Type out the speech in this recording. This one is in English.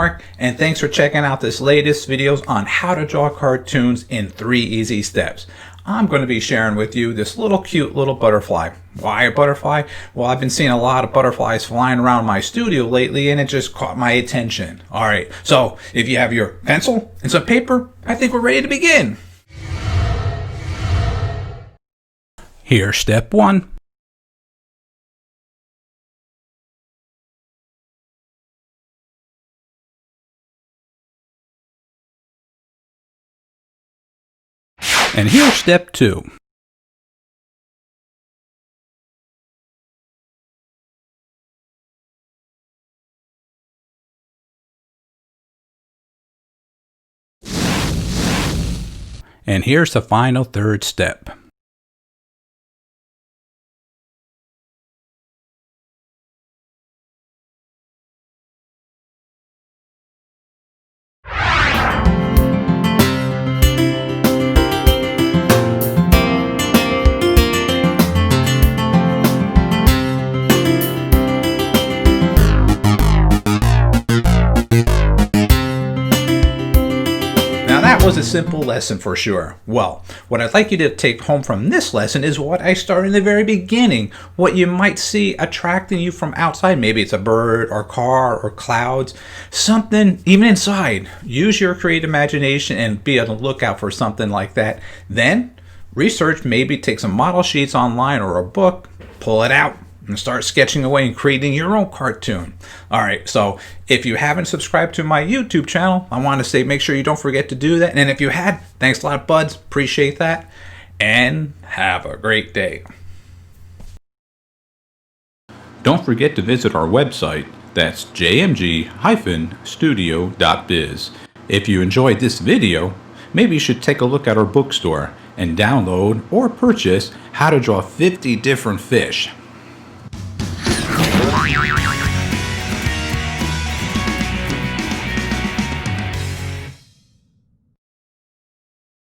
Marc, and thanks for checking out this latest videos on how to draw cartoons in 3 easy steps. I'm going to be sharing with you this little cute little butterfly. Why a butterfly? Well, I've been seeing a lot of butterflies flying around my studio lately, and it just caught my attention. Alright, so if you have your pencil and some paper, I think we're ready to begin. Here's step 1. And here's step 2. And here's the final third step. That was a simple lesson for sure. Well, what I'd like you to take home from this lesson is what I started in the very beginning. What you might see attracting you from outside. Maybe it's a bird or car or clouds. Something even inside. Use your creative imagination and be on the lookout for something like that. Then research, maybe take some model sheets online or a book, pull it out, and start sketching away and creating your own cartoon. Alright, so if you haven't subscribed to my YouTube channel, I want to say make sure you don't forget to do that. And if you had, thanks a lot, buds. Appreciate that. And have a great day. Don't forget to visit our website. That's jmg-studio.biz. If you enjoyed this video, maybe you should take a look at our bookstore and download or purchase How to Draw 50 Different Fish.